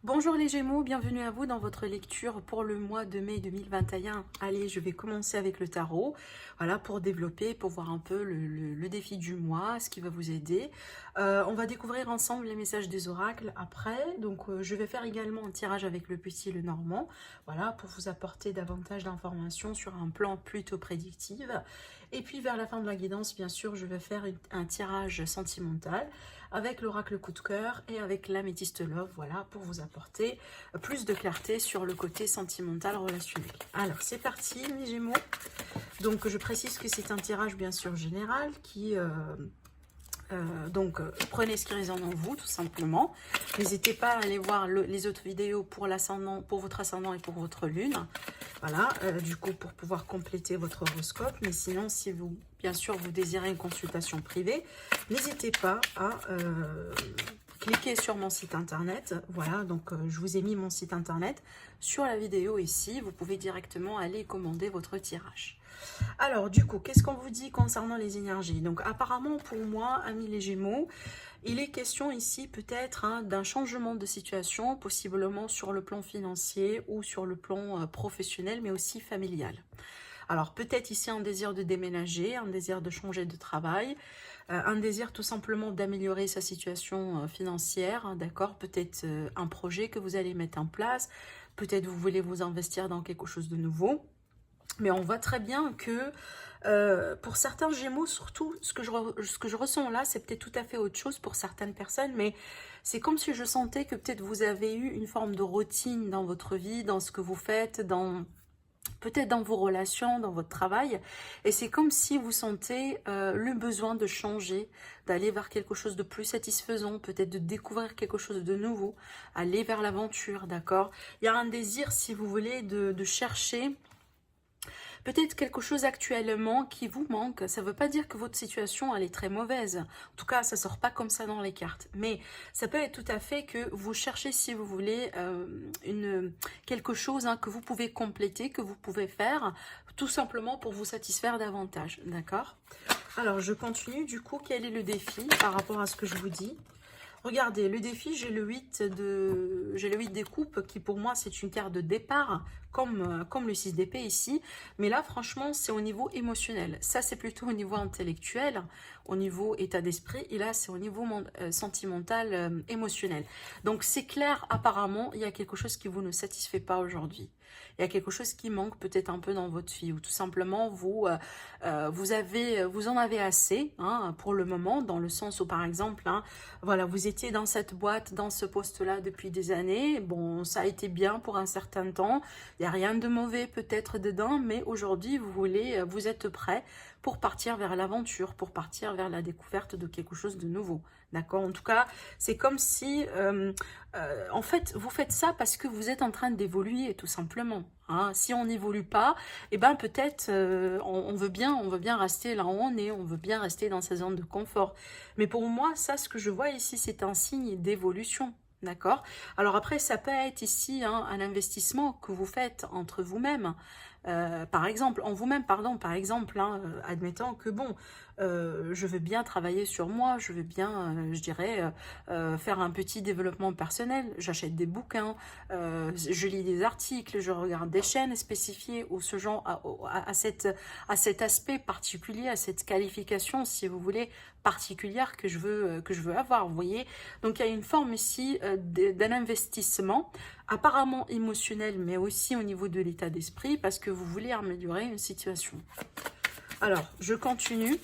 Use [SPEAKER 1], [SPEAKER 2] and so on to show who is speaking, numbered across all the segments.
[SPEAKER 1] Bonjour les Gémeaux, bienvenue à vous dans votre lecture pour le mois de mai 2021. Allez, je vais commencer avec le tarot, voilà, pour développer, pour voir un peu le défi du mois, ce qui va vous aider. On va découvrir ensemble les messages des oracles après, donc je vais faire également un tirage avec le petit et le normand, voilà, pour vous apporter davantage d'informations sur un plan plutôt prédictif. Et puis vers la fin de la guidance, bien sûr, je vais faire un tirage sentimental avec l'oracle coup de cœur et avec l'améthyste love, voilà, pour vous apporter plus de clarté sur le côté sentimental relationnel. Alors, c'est parti, mes Gémeaux. Donc, je précise que c'est un tirage, bien sûr, général, qui... prenez ce qui résonne en vous, tout simplement. N'hésitez pas à aller voir les autres vidéos pour l'ascendant, pour votre ascendant et pour votre lune. Voilà, du coup, pour pouvoir compléter votre horoscope. Mais sinon, si vous, bien sûr, vous désirez une consultation privée, n'hésitez pas à cliquer sur mon site internet. Voilà, donc je vous ai mis mon site internet sur la vidéo ici. Vous pouvez directement aller commander votre tirage. Alors, du coup, qu'est-ce qu'on vous dit concernant les énergies? Donc, apparemment, pour moi, amis les Gémeaux, il est question ici peut-être d'un changement de situation, possiblement sur le plan financier ou sur le plan professionnel, mais aussi familial. Alors, peut-être ici un désir de déménager, un désir de changer de travail, un désir tout simplement d'améliorer sa situation financière, hein, d'accord? Peut-être un projet que vous allez mettre en place, peut-être vous voulez vous investir dans quelque chose de nouveau. Mais on voit très bien que pour certains Gémeaux, surtout, ce que je ressens là, c'est peut-être tout à fait autre chose pour certaines personnes, mais c'est comme si je sentais que peut-être vous avez eu une forme de routine dans votre vie, dans ce que vous faites, peut-être dans vos relations, dans votre travail, et c'est comme si vous sentez le besoin de changer, d'aller vers quelque chose de plus satisfaisant, peut-être de découvrir quelque chose de nouveau, aller vers l'aventure, d'accord? Il y a un désir, si vous voulez, de chercher peut-être quelque chose actuellement qui vous manque. Ça ne veut pas dire que votre situation elle est très mauvaise. En tout cas, ça ne sort pas comme ça dans les cartes. Mais ça peut être tout à fait que vous cherchez, si vous voulez, quelque chose que vous pouvez compléter, que vous pouvez faire, tout simplement pour vous satisfaire davantage. D'accord? Alors, je continue. Du coup, quel est le défi par rapport à ce que je vous dis? Regardez, le défi, j'ai le 8 des coupes qui pour moi c'est une carte de départ comme le 6 d'épée ici. Mais là franchement c'est au niveau émotionnel. Ça c'est plutôt au niveau intellectuel, au niveau état d'esprit. Et là c'est au niveau sentimental, émotionnel. Donc c'est clair, apparemment il y a quelque chose qui vous ne satisfait pas aujourd'hui. Il y a quelque chose qui manque peut-être un peu dans votre vie. Ou tout simplement vous en avez assez pour le moment. Dans le sens où par exemple... voilà, vous étiez dans cette boîte, dans ce poste-là depuis des années. Bon, ça a été bien pour un certain temps. Il n'y a rien de mauvais peut-être dedans, mais aujourd'hui, vous êtes prêt pour partir vers l'aventure, pour partir vers la découverte de quelque chose de nouveau. D'accord? En tout cas, c'est comme si, en fait, vous faites ça parce que vous êtes en train d'évoluer, tout simplement. Si on n'évolue pas, eh ben peut-être on veut bien rester là où on est, on veut bien rester dans sa zone de confort. Mais pour moi, ça, ce que je vois ici, c'est un signe d'évolution. D'accord? Alors après, ça peut être ici un investissement que vous faites entre vous-même. Par exemple, en vous-même, pardon, par exemple, admettant que bon, je veux bien travailler sur moi, je veux bien, je dirais, faire un petit développement personnel, j'achète des bouquins, je lis des articles, je regarde des chaînes spécifiées ou ce genre à cet aspect particulier, à cette qualification, si vous voulez, particulière que je veux avoir, vous voyez. Donc il y a une forme ici d'un investissement, apparemment émotionnel, mais aussi au niveau de l'état d'esprit, parce que vous voulez améliorer une situation. Alors, je continue.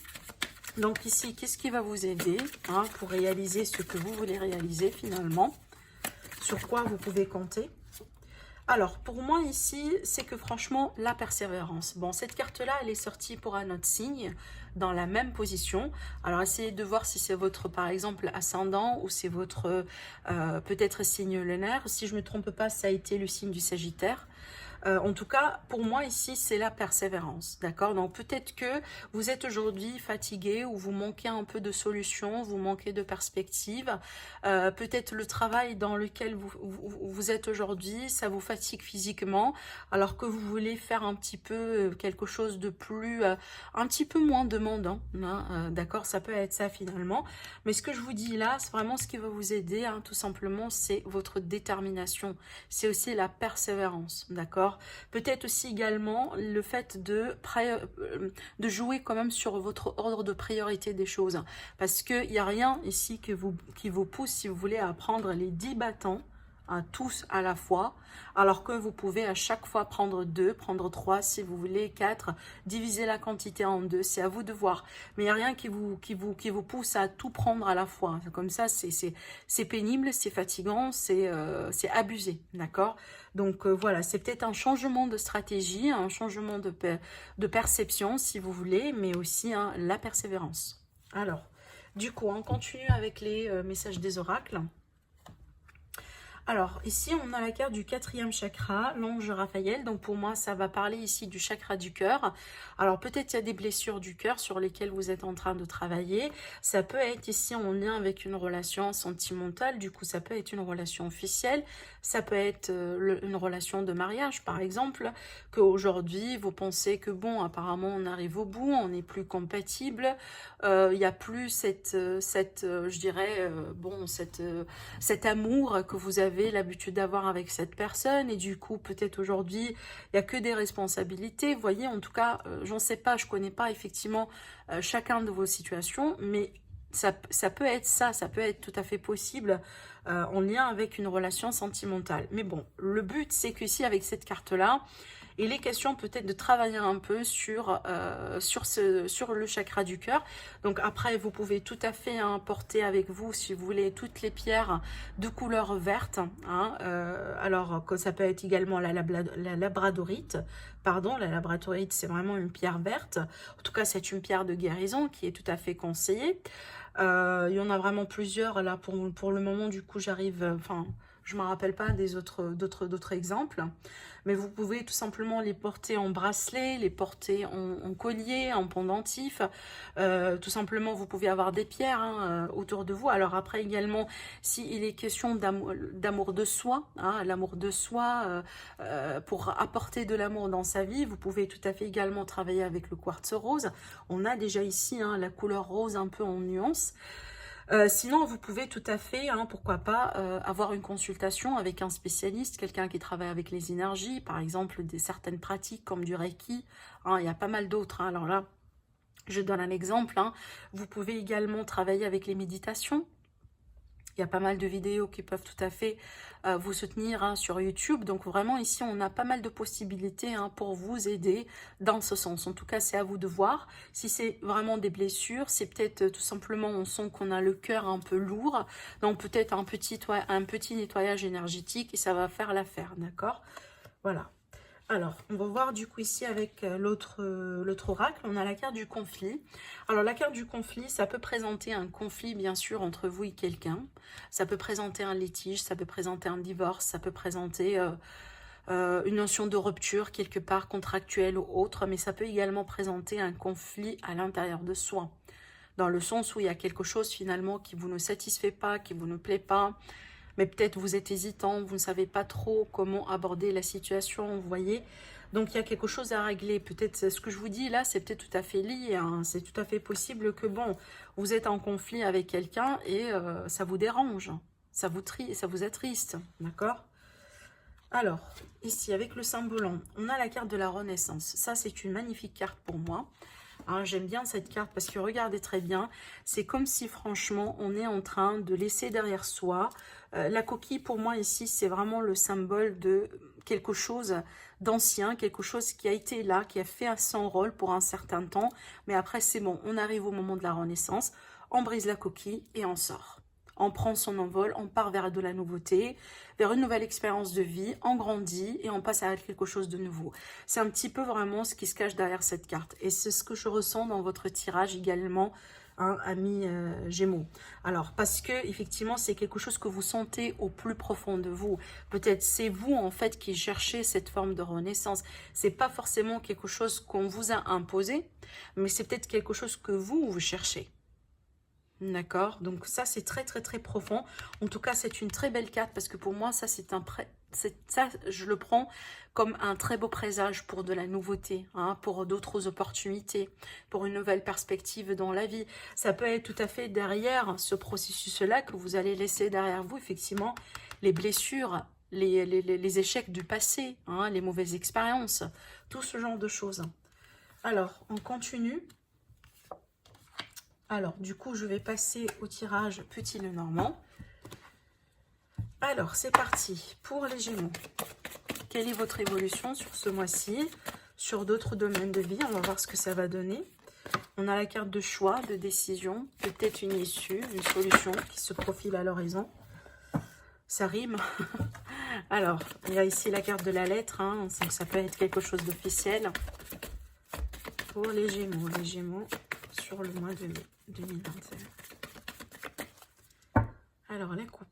[SPEAKER 1] Donc ici, qu'est-ce qui va vous aider pour réaliser ce que vous voulez réaliser finalement? Sur quoi vous pouvez compter? Alors, pour moi ici, c'est que franchement, la persévérance. Bon, cette carte-là, elle est sortie pour un autre signe, dans la même position. Alors, essayez de voir si c'est votre, par exemple, ascendant ou c'est votre, peut-être signe lunaire. Si je ne me trompe pas, ça a été le signe du Sagittaire. En tout cas, pour moi ici, c'est la persévérance, d'accord? Donc peut-être que vous êtes aujourd'hui fatigué ou vous manquez un peu de solutions, vous manquez de perspectives. Peut-être le travail dans lequel vous êtes aujourd'hui, ça vous fatigue physiquement, alors que vous voulez faire un petit peu quelque chose de plus, un petit peu moins demandant, hein, d'accord? Ça peut être ça finalement. Mais ce que je vous dis là, c'est vraiment ce qui va vous aider, hein, tout simplement, c'est votre détermination. C'est aussi la persévérance, d'accord? Peut-être aussi également le fait de jouer quand même sur votre ordre de priorité des choses. Parce qu'il n'y a rien ici qui vous pousse, si vous voulez, à prendre les 10 bâtons, à tous à la fois, alors que vous pouvez à chaque fois prendre 2, prendre 3, si vous voulez, 4, diviser la quantité en 2, c'est à vous de voir. Mais il n'y a rien qui vous pousse à tout prendre à la fois. Comme ça, c'est pénible, c'est fatigant, c'est abusé, d'accord? Donc voilà, c'est peut-être un changement de stratégie, un changement de perception, si vous voulez, mais aussi hein, la persévérance. Alors, du coup, on continue avec les messages des oracles. Alors, ici, on a la carte du 4e chakra, l'ange Raphaël. Donc, pour moi, ça va parler ici du chakra du cœur. Alors, peut-être il y a des blessures du cœur sur lesquelles vous êtes en train de travailler. Ça peut être ici en lien avec une relation sentimentale. Du coup, ça peut être une relation officielle. Ça peut être une relation de mariage, par exemple, qu'aujourd'hui, vous pensez que, bon, apparemment, on arrive au bout, on n'est plus compatible. Il n'y a plus je dirais, bon, cet amour que vous avez l'habitude d'avoir avec cette personne et du coup peut-être aujourd'hui il n'y a que des responsabilités, vous voyez, en tout cas j'en sais pas, je connais pas effectivement chacun de vos situations, mais ça peut être ça peut être tout à fait possible en lien avec une relation sentimentale. Mais bon, le but c'est que ici avec cette carte là, il est question peut-être de travailler un peu sur le chakra du cœur. Donc après, vous pouvez tout à fait porter avec vous, si vous voulez, toutes les pierres de couleur verte. Hein, alors que ça peut être également la labradorite. Pardon, la labradorite, c'est vraiment une pierre verte. En tout cas, c'est une pierre de guérison qui est tout à fait conseillée. Il y en a vraiment plusieurs. Là, pour le moment, du coup, j'arrive... Enfin, je ne me rappelle pas des d'autres exemples. Mais vous pouvez tout simplement les porter en bracelet, les porter en collier, en pendentif. Tout simplement, vous pouvez avoir des pierres hein, autour de vous. Alors après également, s'il est question d'amour de soi, hein, l'amour de soi, pour apporter de l'amour dans sa vie, vous pouvez tout à fait également travailler avec le quartz rose. On a déjà ici hein, la couleur rose un peu en nuance. Sinon, vous pouvez tout à fait, hein, pourquoi pas, avoir une consultation avec un spécialiste, quelqu'un qui travaille avec les énergies, par exemple certaines pratiques comme du Reiki. Hein, il y a pas mal d'autres. Hein. Alors là, je donne un exemple. Hein. Vous pouvez également travailler avec les méditations. Il y a pas mal de vidéos qui peuvent tout à fait vous soutenir hein, sur YouTube. Donc vraiment ici, on a pas mal de possibilités hein, pour vous aider dans ce sens. En tout cas, c'est à vous de voir. Si c'est vraiment des blessures, c'est peut-être tout simplement, on sent qu'on a le cœur un peu lourd. Donc peut-être un petit nettoyage énergétique et ça va faire l'affaire, d'accord? Voilà. Alors, on va voir du coup ici avec l'autre oracle, on a la carte du conflit. Alors, la carte du conflit, ça peut présenter un conflit, bien sûr, entre vous et quelqu'un. Ça peut présenter un litige, ça peut présenter un divorce, ça peut présenter une notion de rupture, quelque part contractuelle ou autre, mais ça peut également présenter un conflit à l'intérieur de soi. Dans le sens où il y a quelque chose finalement qui vous ne satisfait pas, qui vous ne plaît pas, mais peut-être vous êtes hésitant, vous ne savez pas trop comment aborder la situation, vous voyez. Donc il y a quelque chose à régler. Peut-être ce que je vous dis là, c'est peut-être tout à fait lié. Hein. C'est tout à fait possible que bon, vous êtes en conflit avec quelqu'un et ça vous dérange, ça vous attriste, d'accord? Alors, ici, avec le symbole, on a la carte de la Renaissance. Ça, c'est une magnifique carte pour moi. Hein, j'aime bien cette carte parce que regardez très bien, c'est comme si franchement on est en train de laisser derrière soi. La coquille pour moi ici c'est vraiment le symbole de quelque chose d'ancien, quelque chose qui a été là, qui a fait son rôle pour un certain temps. Mais après c'est bon, on arrive au moment de la Renaissance, on brise la coquille et on sort. On prend son envol, on part vers de la nouveauté, vers une nouvelle expérience de vie, on grandit et on passe à quelque chose de nouveau. C'est un petit peu vraiment ce qui se cache derrière cette carte. Et c'est ce que je ressens dans votre tirage également hein, amis Gémeaux. Alors, parce que effectivement, c'est quelque chose que vous sentez au plus profond de vous. Peut-être c'est vous, en fait, qui cherchez cette forme de renaissance. C'est pas forcément quelque chose qu'on vous a imposé, mais c'est peut-être quelque chose que vous cherchez. D'accord, donc ça c'est très très très profond. En tout cas, c'est une très belle carte parce que pour moi, ça c'est ça, je le prends comme un très beau présage pour de la nouveauté, hein, pour d'autres opportunités, pour une nouvelle perspective dans la vie. Ça peut être tout à fait derrière ce processus-là que vous allez laisser derrière vous, effectivement, les blessures, les échecs du passé, hein, les mauvaises expériences, tout ce genre de choses. Alors, on continue. Alors, du coup, je vais passer au tirage Petit Lenormand. Alors, c'est parti pour les Gémeaux. Quelle est votre évolution sur ce mois-ci? Sur d'autres domaines de vie, on va voir ce que ça va donner. On a la carte de choix, de décision, peut-être une issue, une solution qui se profile à l'horizon. Ça rime. Alors, il y a ici la carte de la lettre, hein, donc ça peut être quelque chose d'officiel. Pour les Gémeaux sur le mois de mai 2021. Alors, la coupe,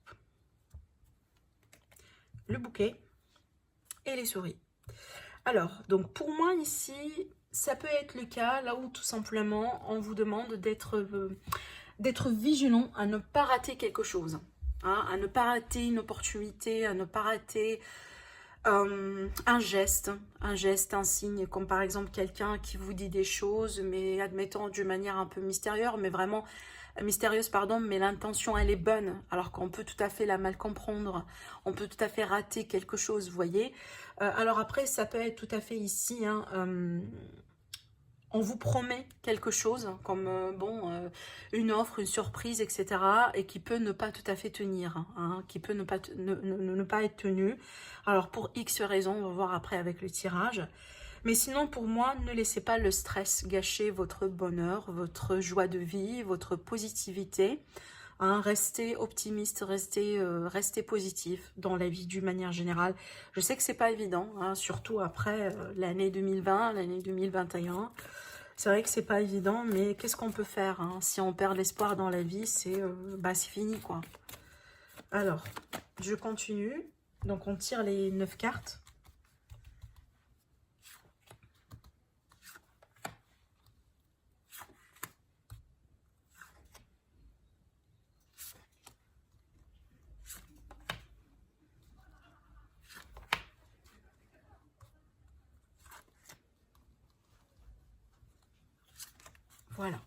[SPEAKER 1] le bouquet et les souris. Alors, donc pour moi ici, ça peut être le cas là où tout simplement on vous demande d'être vigilant à ne pas rater quelque chose, hein, à ne pas rater une opportunité, à ne pas rater un geste, un signe, comme par exemple quelqu'un qui vous dit des choses, mais admettons d'une manière un peu mystérieuse, mais l'intention elle est bonne, alors qu'on peut tout à fait la mal comprendre, on peut tout à fait rater quelque chose, vous voyez. Alors après, ça peut être tout à fait ici, hein, on vous promet quelque chose, comme une offre, une surprise, etc. et qui peut ne pas tout à fait tenir, hein, qui peut ne pas être tenu. Alors pour X raisons, on va voir après avec le tirage. Mais sinon, pour moi, ne laissez pas le stress gâcher votre bonheur, votre joie de vie, votre positivité. Hein, restez optimiste, restez positif dans la vie d'une manière générale. Je sais que c'est pas évident, hein, surtout après l'année 2020, l'année 2021. C'est vrai que c'est pas évident, mais qu'est-ce qu'on peut faire, hein? Si on perd l'espoir dans la vie, c'est fini, quoi. Alors, je continue. Donc, on tire les 9 cartes. Voilà.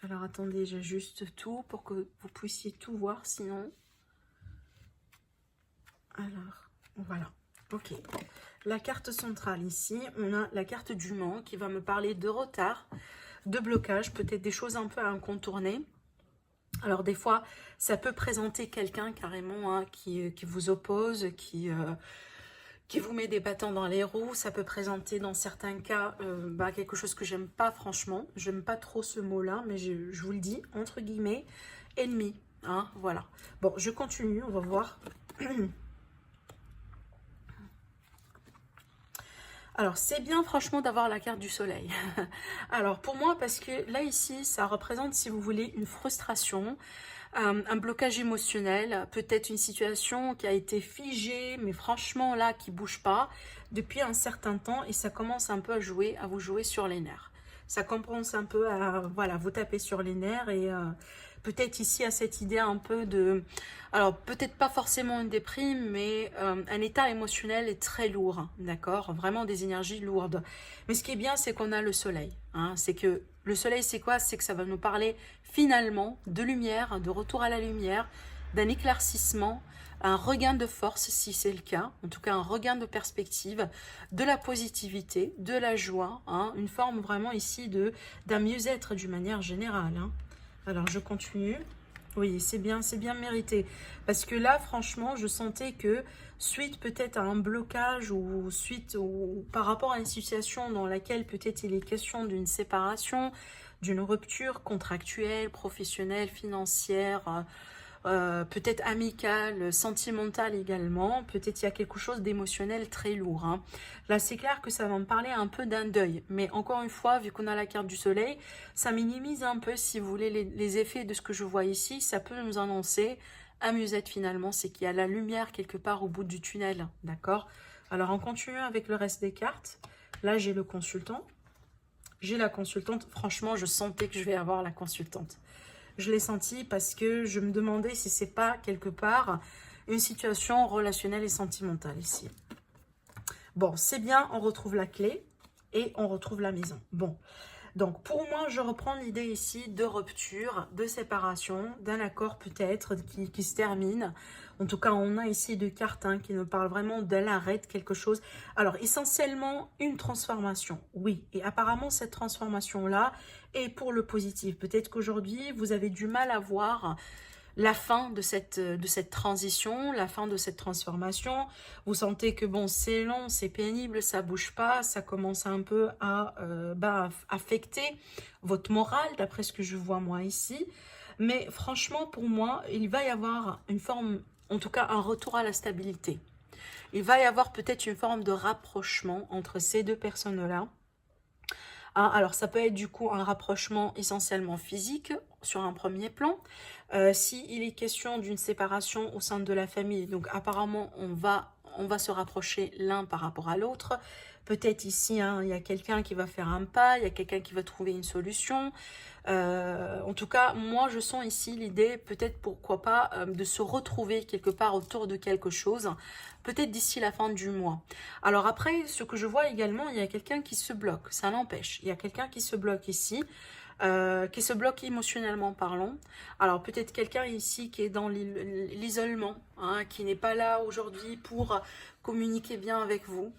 [SPEAKER 1] Alors, attendez, j'ajuste tout pour que vous puissiez tout voir, sinon... Alors, voilà. Ok. La carte centrale ici, on a la carte du Mans qui va me parler de retard, de blocage, peut-être des choses un peu à contourner. Alors, des fois, ça peut présenter quelqu'un carrément, hein, qui vous oppose, qui vous met des bâtons dans les roues. Ça peut présenter dans certains cas quelque chose que j'aime pas, franchement. J'aime pas trop ce mot-là, mais je vous le dis, entre guillemets, ennemi. Hein, voilà. Bon, je continue, on va voir. Alors, c'est bien franchement d'avoir la carte du soleil. Alors, pour moi, parce que là, ici, ça représente, si vous voulez, une frustration, un blocage émotionnel, peut-être une situation qui a été figée, mais franchement, là, qui bouge pas depuis un certain temps et ça commence un peu à vous jouer sur les nerfs. Ça commence un peu à, voilà, vous taper sur les nerfs et... peut-être ici à cette idée un peu de... Alors, peut-être pas forcément une déprime, mais un état émotionnel est très lourd, hein, d'accord? Vraiment des énergies lourdes. Mais ce qui est bien, c'est qu'on a le soleil. Hein, c'est que le soleil, c'est quoi? C'est que ça va nous parler finalement de lumière, de retour à la lumière, d'un éclaircissement, un regain de force si c'est le cas, en tout cas un regain de perspective, de la positivité, de la joie, hein, une forme vraiment ici d'un mieux-être d'une manière générale, hein. Alors, je continue. Oui, c'est bien mérité. Parce que là, franchement, je sentais que suite peut-être à un blocage ou par rapport à une situation dans laquelle peut-être il est question d'une séparation, d'une rupture contractuelle, professionnelle, financière, peut-être amical, sentimental également. Peut-être il y a quelque chose d'émotionnel très lourd. Hein. Là, c'est clair que ça va me parler un peu d'un deuil. Mais encore une fois, vu qu'on a la carte du soleil, ça minimise un peu, si vous voulez, les effets de ce que je vois ici. Ça peut nous annoncer un mieux-être finalement. C'est qu'il y a la lumière quelque part au bout du tunnel. D'accord? Alors, on continue avec le reste des cartes. Là, j'ai le consultant. J'ai la consultante. Franchement, je sentais que je vais avoir la consultante. Je l'ai senti parce que je me demandais si c'est pas quelque part une situation relationnelle et sentimentale ici. Bon, c'est bien, on retrouve la clé et on retrouve la maison. Bon, donc pour moi, je reprends l'idée ici de rupture, de séparation, d'un accord peut-être qui se termine. En tout cas, on a ici deux cartes hein, qui nous parlent vraiment de l'arrêt de quelque chose. Alors, essentiellement, une transformation, oui. Et apparemment, cette transformation-là est pour le positif. Peut-être qu'aujourd'hui, vous avez du mal à voir la fin de cette transition, la fin de cette transformation. Vous sentez que bon, c'est long, c'est pénible, ça bouge pas, ça commence un peu à affecter votre morale, d'après ce que je vois moi ici. Mais franchement, pour moi, il va y avoir une forme, en tout cas un retour à la stabilité. Il va y avoir peut-être une forme de rapprochement entre ces deux personnes-là. Hein, alors, ça peut être du coup un rapprochement essentiellement physique sur un premier plan. S'il est question d'une séparation au sein de la famille, donc apparemment on va se rapprocher l'un par rapport à l'autre. Peut-être ici, hein, il y a quelqu'un qui va faire un pas, il y a quelqu'un qui va trouver une solution. En tout cas, moi je sens ici l'idée, peut-être pourquoi pas, de se retrouver quelque part autour de quelque chose, peut-être d'ici la fin du mois. Alors après, ce que je vois également, il y a quelqu'un qui se bloque, ça l'empêche. Il y a quelqu'un qui se bloque ici, qui se bloque émotionnellement parlant. Alors peut-être quelqu'un ici qui est dans l'isolement, hein, qui n'est pas là aujourd'hui pour communiquer bien avec vous.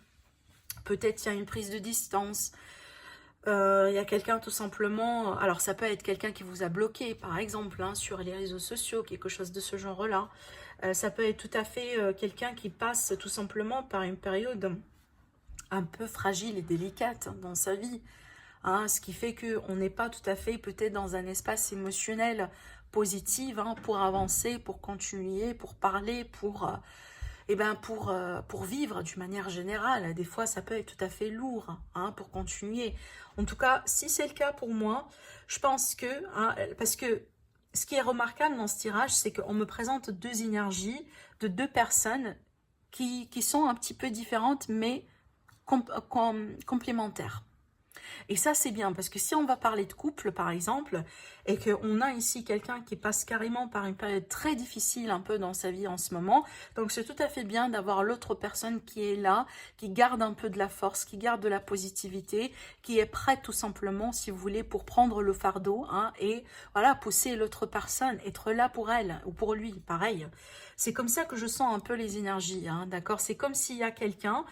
[SPEAKER 1] Peut-être il y a une prise de distance. Il y a quelqu'un tout simplement, alors ça peut être quelqu'un qui vous a bloqué par exemple hein, sur les réseaux sociaux, quelque chose de ce genre-là. Ça peut être tout à fait quelqu'un qui passe tout simplement par une période un peu fragile et délicate dans sa vie. Hein, ce qui fait qu'on n'est pas tout à fait peut-être dans un espace émotionnel positif hein, pour avancer, pour continuer, pour parler, pour vivre d'une manière générale. Des fois, ça peut être tout à fait lourd hein, pour continuer. En tout cas, si c'est le cas pour moi, je pense que, hein, parce que ce qui est remarquable dans ce tirage, c'est qu'on me présente deux énergies de deux personnes qui sont un petit peu différentes, mais complémentaires. Et ça, c'est bien, parce que si on va parler de couple, par exemple, et qu'on a ici quelqu'un qui passe carrément par une période très difficile un peu dans sa vie en ce moment, donc c'est tout à fait bien d'avoir l'autre personne qui est là, qui garde un peu de la force, qui garde de la positivité, qui est prête tout simplement, si vous voulez, pour prendre le fardeau, hein, et voilà, pousser l'autre personne, être là pour elle, ou pour lui, pareil. C'est comme ça que je sens un peu les énergies, hein, d'accord? C'est comme s'il y a quelqu'un...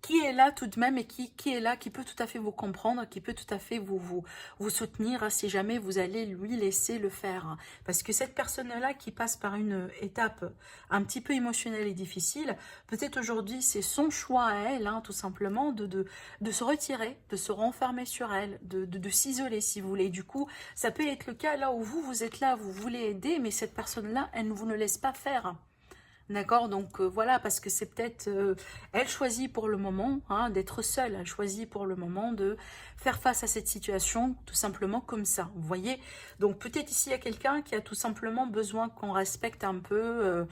[SPEAKER 1] qui est là tout de même et qui est là, qui peut tout à fait vous comprendre, qui peut tout à fait vous soutenir hein, si jamais vous allez lui laisser le faire. Parce que cette personne-là qui passe par une étape un petit peu émotionnelle et difficile, peut-être aujourd'hui c'est son choix à elle, hein, tout simplement, de se retirer, de se renfermer sur elle, de s'isoler si vous voulez. Du coup, ça peut être le cas là où vous êtes là, vous voulez aider, mais cette personne-là, elle ne vous ne laisse pas faire. D'accord, donc voilà, parce que c'est peut-être, elle choisit pour le moment hein, d'être seule, elle choisit pour le moment de faire face à cette situation tout simplement comme ça, vous voyez. Donc peut-être ici il y a quelqu'un qui a tout simplement besoin qu'on respecte un peu,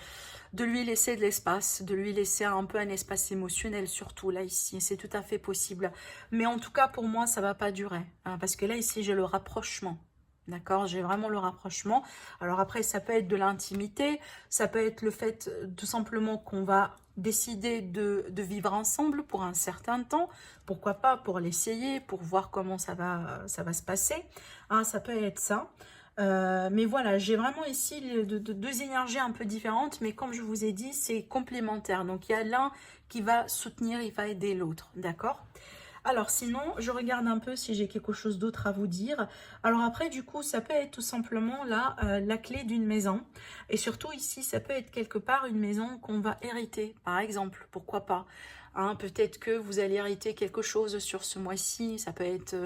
[SPEAKER 1] de lui laisser de l'espace, de lui laisser un peu un espace émotionnel surtout là ici, c'est tout à fait possible. Mais en tout cas pour moi ça va pas durer, hein, parce que là ici j'ai le rapprochement. D'accord, j'ai vraiment le rapprochement. Alors après, ça peut être de l'intimité, ça peut être le fait tout simplement qu'on va décider de vivre ensemble pour un certain temps. Pourquoi pas pour l'essayer, pour voir comment ça va se passer. Hein, ça peut être ça. Mais voilà, j'ai vraiment ici deux énergies un peu différentes, mais comme je vous ai dit, c'est complémentaire. Donc il y a l'un qui va soutenir, il va aider l'autre, d'accord ? Alors sinon, je regarde un peu si j'ai quelque chose d'autre à vous dire. Alors après, du coup, ça peut être tout simplement là, la clé d'une maison. Et surtout ici, ça peut être quelque part une maison qu'on va hériter, par exemple. Pourquoi pas, hein, peut-être que vous allez hériter quelque chose sur ce mois-ci. Ça peut être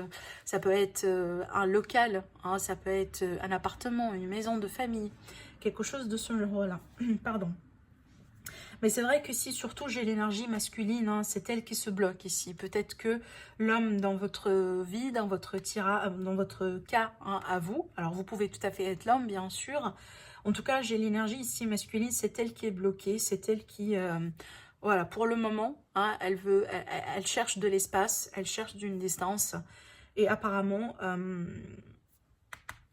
[SPEAKER 1] un local, hein, ça peut être un appartement, une maison de famille. Quelque chose de ce genre-là. Pardon. Mais c'est vrai que si surtout j'ai l'énergie masculine, hein, c'est elle qui se bloque ici. Peut-être que l'homme dans votre vie, dans votre cas, hein, à vous, alors vous pouvez tout à fait être l'homme bien sûr. En tout cas, j'ai l'énergie ici masculine, c'est elle qui est bloquée, c'est elle qui, voilà, pour le moment, hein, elle cherche de l'espace, elle cherche d'une distance. Et apparemment,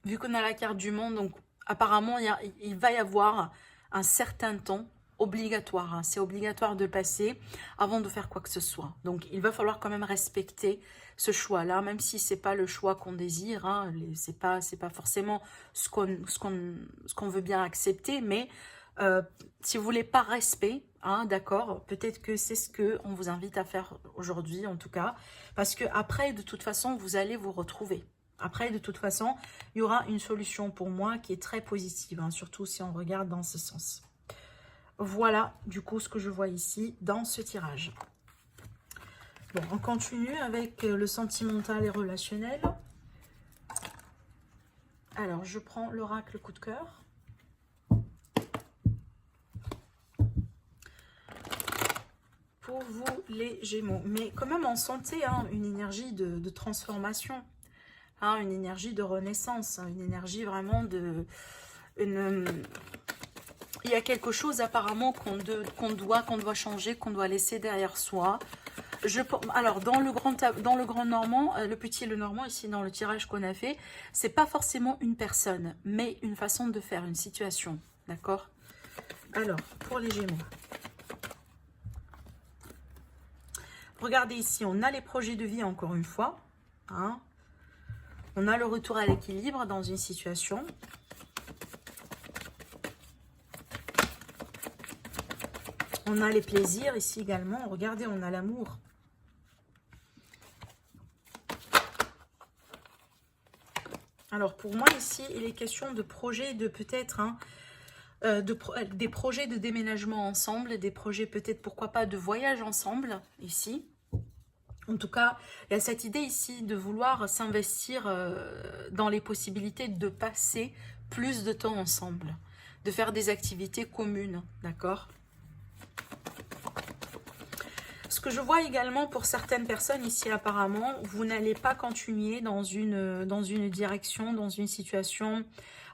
[SPEAKER 1] vu qu'on a la carte du monde, donc apparemment il va y avoir un certain temps obligatoire, hein. C'est obligatoire de passer avant de faire quoi que ce soit. Donc il va falloir quand même respecter ce choix-là, même si c'est pas le choix qu'on désire, hein. C'est pas forcément ce qu'on veut bien accepter, mais si vous voulez pas respect, hein, d'accord, peut-être que c'est ce que on vous invite à faire aujourd'hui en tout cas, parce que après de toute façon vous allez vous retrouver. Après, de toute façon, il y aura une solution pour moi qui est très positive, hein, surtout si on regarde dans ce sens. Voilà, du coup, ce que je vois ici dans ce tirage. Bon, on continue avec le sentimental et relationnel. Alors, je prends l'oracle coup de cœur. Pour vous, les Gémeaux. Mais quand même, on sentait, hein, une énergie de transformation. Hein, une énergie de renaissance, hein, une énergie vraiment de... il y a quelque chose apparemment qu'on doit changer, qu'on doit laisser derrière soi. Alors, dans le grand normand, le petit et le normand, ici dans le tirage qu'on a fait, c'est pas forcément une personne, mais une façon de faire, une situation. D'accord? Alors, pour les Gémeaux. Regardez ici, on a les projets de vie encore une fois. Hein. On a le retour à l'équilibre dans une situation. On a les plaisirs ici également. Regardez, on a l'amour. Alors pour moi ici, il est question de projets de peut-être, hein, des projets de déménagement ensemble, des projets peut-être pourquoi pas de voyage ensemble ici. En tout cas, il y a cette idée ici de vouloir s'investir dans les possibilités de passer plus de temps ensemble, de faire des activités communes, d'accord? Ce que je vois également pour certaines personnes ici, apparemment, vous n'allez pas continuer dans une direction, dans une situation.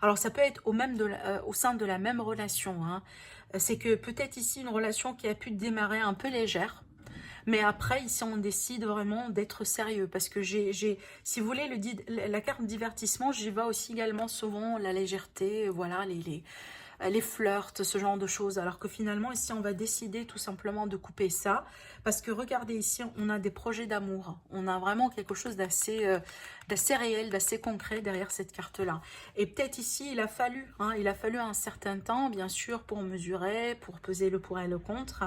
[SPEAKER 1] Alors, ça peut être au sein de la même relation, hein. C'est que peut-être ici une relation qui a pu démarrer un peu légère. Mais après, ici, on décide vraiment d'être sérieux. Parce que si vous voulez, la carte divertissement, j'y vois aussi également souvent la légèreté, voilà, les flirts, ce genre de choses. Alors que finalement, ici, on va décider tout simplement de couper ça. Parce que regardez ici, on a des projets d'amour. On a vraiment quelque chose d'assez réel, d'assez concret derrière cette carte-là. Et peut-être ici, il a fallu un certain temps, bien sûr, pour mesurer, pour peser le pour et le contre,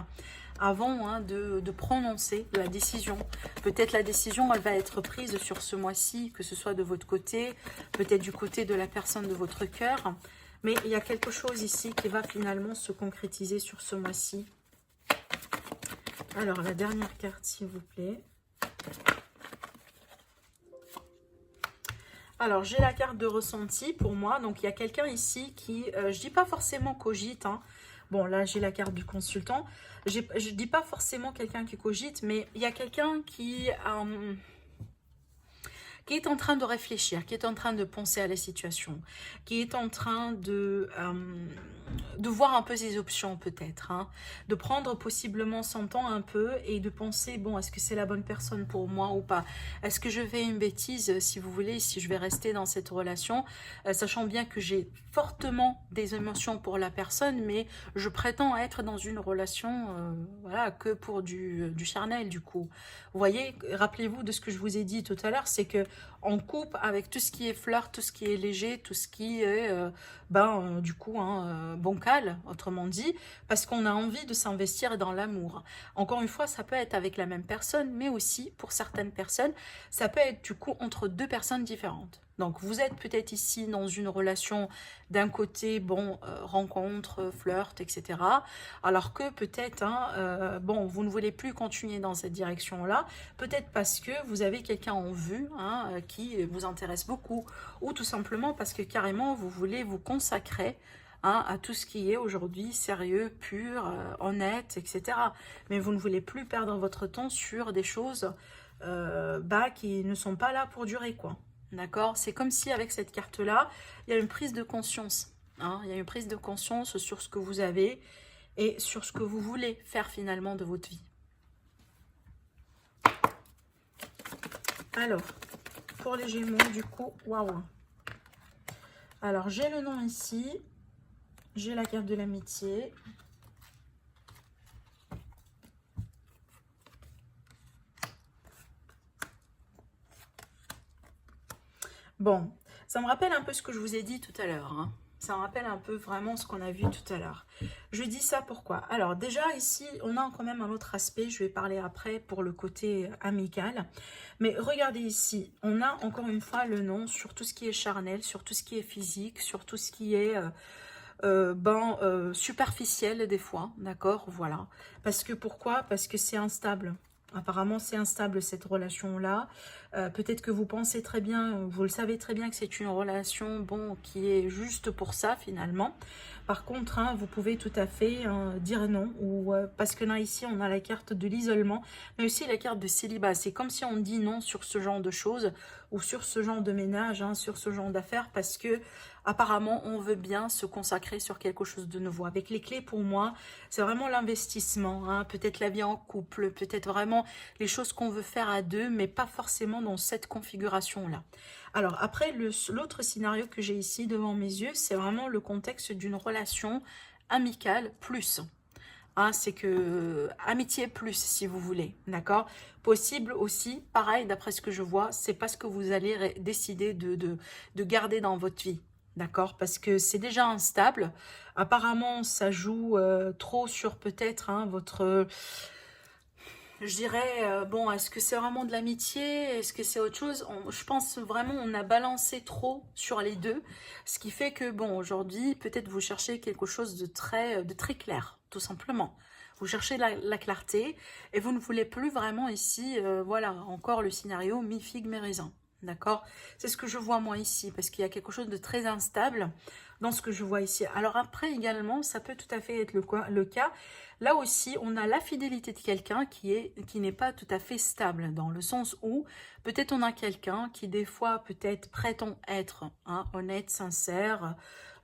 [SPEAKER 1] avant, hein, de prononcer la décision. Peut-être la décision, elle va être prise sur ce mois-ci, que ce soit de votre côté, peut-être du côté de la personne de votre cœur. Mais il y a quelque chose ici qui va finalement se concrétiser sur ce mois-ci. Alors, la dernière carte, s'il vous plaît. Alors, j'ai la carte de ressenti pour moi. Donc, il y a quelqu'un ici qui, je dis pas forcément cogite, hein. Bon, là, j'ai la carte du consultant. Je dis pas forcément quelqu'un qui cogite, mais il y a quelqu'un qui est en train de réfléchir, qui est en train de penser à la situation, qui est en train de voir un peu ses options peut-être, hein, de prendre possiblement son temps un peu et de penser, bon, est-ce que c'est la bonne personne pour moi ou pas? Est-ce que je fais une bêtise, si vous voulez, si je vais rester dans cette relation, sachant bien que j'ai fortement des émotions pour la personne, mais je prétends être dans une relation, voilà, que pour du charnel du coup. Vous voyez, rappelez-vous de ce que je vous ai dit tout à l'heure, c'est que en coupe avec tout ce qui est flirt, tout ce qui est léger, tout ce qui est, du coup, bancal, autrement dit, parce qu'on a envie de s'investir dans l'amour. Encore une fois, ça peut être avec la même personne, mais aussi, pour certaines personnes, ça peut être du coup entre deux personnes différentes. Donc, vous êtes peut-être ici dans une relation d'un côté, rencontre, flirt, etc. Alors que peut-être, vous ne voulez plus continuer dans cette direction-là. Peut-être parce que vous avez quelqu'un en vue qui vous intéresse beaucoup. Ou tout simplement parce que carrément, vous voulez vous consacrer à tout ce qui est aujourd'hui sérieux, pur, honnête, etc. Mais vous ne voulez plus perdre votre temps sur des choses qui ne sont pas là pour durer, quoi. D'accord? C'est comme si avec cette carte-là, il y a une prise de conscience. Il y a une prise de conscience sur ce que vous avez et sur ce que vous voulez faire finalement de votre vie. Alors, pour les Gémeaux, du coup, waouh. Alors, j'ai le nom ici. J'ai la carte de l'amitié. Bon, ça me rappelle un peu ce que je vous ai dit tout à l'heure. Ça me rappelle un peu vraiment ce qu'on a vu tout à l'heure. Je dis ça pourquoi? Alors déjà ici, on a quand même un autre aspect. Je vais parler après pour le côté amical. Mais regardez ici, on a encore une fois le nom sur tout ce qui est charnel, sur tout ce qui est physique, sur tout ce qui est superficiel des fois. D'accord? Voilà. Parce que pourquoi? Parce que c'est instable. Apparemment, c'est instable cette relation-là. Peut-être que vous pensez très bien, vous le savez très bien que c'est une relation qui est juste pour ça finalement. Par contre, vous pouvez tout à fait dire non. Parce que là, ici, on a la carte de l'isolement, mais aussi la carte de célibat. C'est comme si on dit non sur ce genre de choses ou sur ce genre de ménage, sur ce genre d'affaires, parce que apparemment, on veut bien se consacrer sur quelque chose de nouveau. Avec les clés, pour moi, c'est vraiment l'investissement. Peut-être la vie en couple, peut-être vraiment les choses qu'on veut faire à deux, mais pas forcément dans cette configuration-là. Alors, après, l'autre scénario que j'ai ici devant mes yeux, c'est vraiment le contexte d'une relation amicale plus. C'est que amitié plus, si vous voulez, d'accord? Possible aussi, pareil, d'après ce que je vois, c'est pas ce que vous allez décider de garder dans votre vie. D'accord? Parce que c'est déjà instable. Apparemment, ça joue trop sur peut-être votre... Je dirais, est-ce que c'est vraiment de l'amitié? Est-ce que c'est autre chose? Je pense vraiment on a balancé trop sur les deux. Ce qui fait que, aujourd'hui, peut-être vous cherchez quelque chose de très clair, tout simplement. Vous cherchez la clarté et vous ne voulez plus vraiment ici, encore le scénario mi-figue, mi-raisin. D'accord? C'est ce que je vois moi ici, parce qu'il y a quelque chose de très instable dans ce que je vois ici. Alors après également, ça peut tout à fait être le cas. Là aussi, on a la fidélité de quelqu'un qui n'est pas tout à fait stable, dans le sens où peut-être on a quelqu'un qui des fois peut-être prétend être honnête, sincère,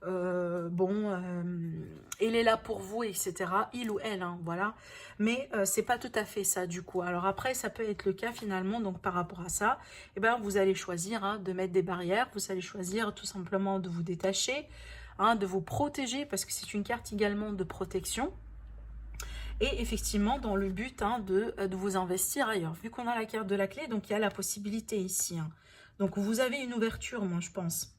[SPEAKER 1] il est là pour vous, etc. Il ou elle, voilà. Mais c'est pas tout à fait ça du coup. Alors après, ça peut être le cas finalement. Donc par rapport à ça, vous allez choisir de mettre des barrières. Vous allez choisir tout simplement de vous détacher, de vous protéger, parce que c'est une carte également de protection. Et effectivement, dans le but de vous investir ailleurs. Vu qu'on a la carte de la clé, donc il y a la possibilité ici. Donc vous avez une ouverture, moi je pense,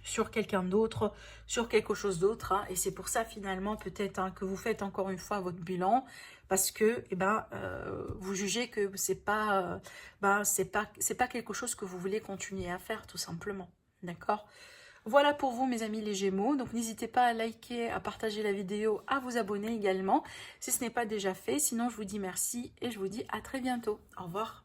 [SPEAKER 1] sur quelqu'un d'autre, sur quelque chose d'autre. Et c'est pour ça finalement peut-être que vous faites encore une fois votre bilan. Parce que vous jugez que c'est pas quelque chose que vous voulez continuer à faire tout simplement. D'accord ? Voilà pour vous mes amis les Gémeaux, donc n'hésitez pas à liker, à partager la vidéo, à vous abonner également si ce n'est pas déjà fait. Sinon je vous dis merci et je vous dis à très bientôt. Au revoir.